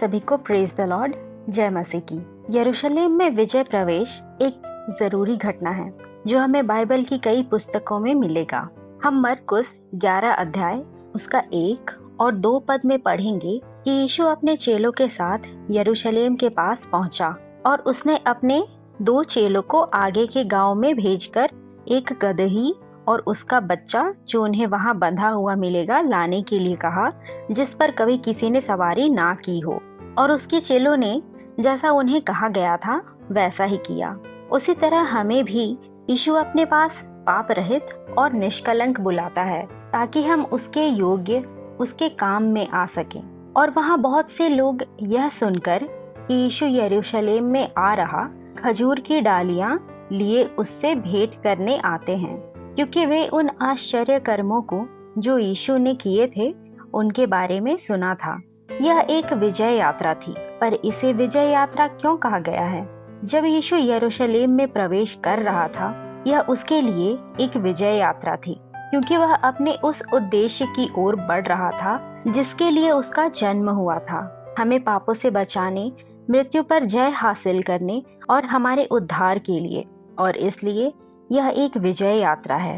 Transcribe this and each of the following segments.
सभी को praise the Lord, जय मसीह की। यरूशलेम में विजय प्रवेश एक जरूरी घटना है जो हमें बाइबल की कई पुस्तकों में मिलेगा। हम मरकुस 11 अध्याय उसका 1 और 2 पद में पढ़ेंगे कि यीशु अपने चेलों के साथ यरूशलेम के पास पहुंचा और उसने अपने 2 चेलों को आगे के गांव में भेजकर एक गदही और उसका बच्चा जो उन्हें वहां बंधा हुआ मिलेगा लाने के लिए कहा, जिस पर कभी किसी ने सवारी ना की हो। और उसके चेलों ने जैसा उन्हें कहा गया था वैसा ही किया। उसी तरह हमें भी यीशु अपने पास पाप रहित और निष्कलंक बुलाता है ताकि हम उसके योग्य उसके काम में आ सकें। और वहाँ बहुत से लोग यह सुनकर कि यीशु यरूशलेम में आ रहा खजूर की डालियां लिए उससे भेंट करने आते हैं, क्योंकि वे उन आश्चर्य कर्मों को जो यीशु ने किए थे उनके बारे में सुना था। यह एक विजय यात्रा थी, पर इसे विजय यात्रा क्यों कहा गया है? जब यीशु यरूशलेम में प्रवेश कर रहा था, यह उसके लिए एक विजय यात्रा थी, क्योंकि वह अपने उस उद्देश्य की ओर बढ़ रहा था जिसके लिए उसका जन्म हुआ था, हमें पापों से बचाने, मृत्यु पर जय हासिल करने और हमारे उद्धार के लिए। और इसलिए यह एक विजय यात्रा है।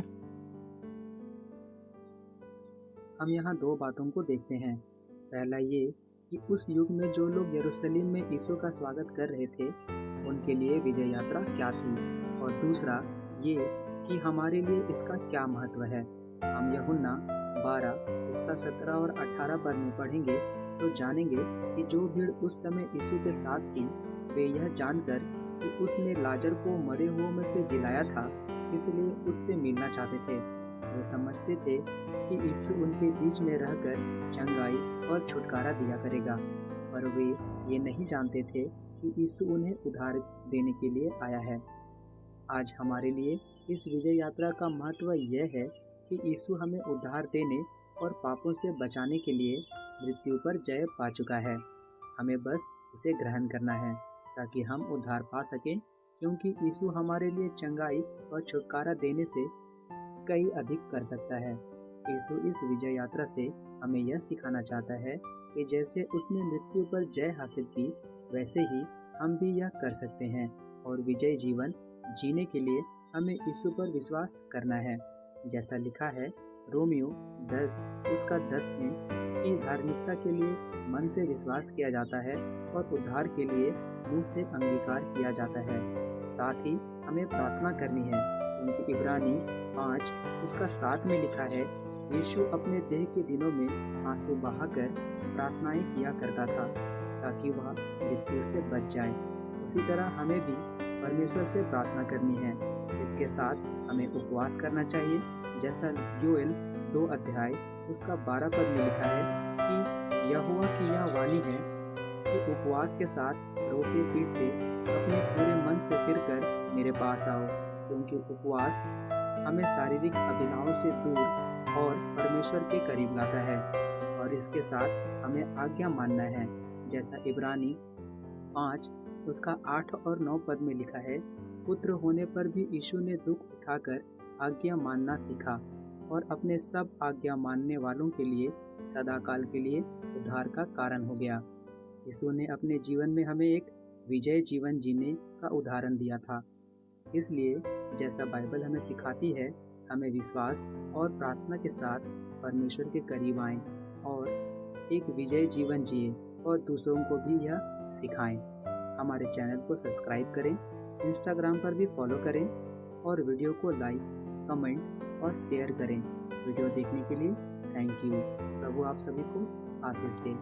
हम यहाँ 2 बातों को देखते हैं। पहला ये कि उस युग में जो लोग यरूशलेम में यीशु का स्वागत कर रहे थे उनके लिए विजय यात्रा क्या थी, और दूसरा ये कि हमारे लिए इसका क्या महत्व है। हम यूहन्ना 12 उसका 17 और 18 पद में पढ़ेंगे तो जानेंगे कि जो भीड़ उस समय यीशु के साथ थी वे यह जानकर कि उसने लाजर को मरे हुओं में से जिलाया था इसलिए उससे मिलना चाहते थे। वे समझते थे कि यीशु उनके बीच में रहकर चंगाई और छुटकारा दिया करेगा, पर वे ये नहीं जानते थे कि यीशु उन्हें उद्धार देने के लिए आया है। आज हमारे लिए इस विजय यात्रा का महत्व यह है कि यीशु हमें उद्धार देने और पापों से बचाने के लिए मृत्यु पर जय पा चुका है। हमें बस इसे ग्रहण करना है ताकि हम उद्धार पा सकें, क्योंकि यीशु हमारे लिए चंगाई और छुटकारा देने से कई अधिक कर सकता है। यीशु इस विजय यात्रा से हमें यह सिखाना चाहता है कि जैसे उसने मृत्यु पर जय हासिल की वैसे ही हम भी यह कर सकते हैं, और विजय जीवन जीने के लिए हमें यीशु पर विश्वास करना है। जैसा लिखा है रोमियो 10 उसका 10 में कि धार्मिकता के लिए मन से विश्वास किया जाता है और उद्धार के लिए मुंह से अंगीकार किया जाता है। साथ ही हमें प्रार्थना करनी है, क्योंकि इब्रानी 5 उसका 7 में लिखा है यीशु अपने देह के दिनों में आंसू बहाकर प्रार्थनाएं किया करता था ताकि वह मृत्यु से बच जाए। उसी तरह हमें भी परमेश्वर से प्रार्थना करनी है। इसके साथ हमें उपवास करना चाहिए, जैसा योएल 2 अध्याय उसका 12 पद में लिखा है कि यहोवा की यह वाणी है कि उपवास के साथ रोते पीटते अपने पूरे मन से फिरकर मेरे पास आओ, क्योंकि उपवास हमें शारीरिक अभिलाषाओं से दूर और परमेश्वर के करीब लाता है। और इसके साथ हमें आज्ञा मानना है, जैसा इब्रानी 5 उसका 8 और 9 पद में लिखा है पुत्र होने पर भी यीशु ने दुख उठाकर आज्ञा मानना सीखा और अपने सब आज्ञा मानने वालों के लिए सदाकाल के लिए उद्धार का कारण हो गया। यीशु ने अपने जीवन में हमें एक विजय जीवन जीने का उदाहरण दिया था। इसलिए जैसा बाइबल हमें सिखाती है, हमें विश्वास और प्रार्थना के साथ परमेश्वर के करीब आएं और एक विजय जीवन जिए और दूसरों को भी यह सिखाएं। हमारे चैनल को सब्सक्राइब करें, इंस्टाग्राम पर भी फॉलो करें और वीडियो को लाइक, कमेंट और शेयर करें। वीडियो देखने के लिए थैंक यू। प्रभु आप सभी को आशीष दे।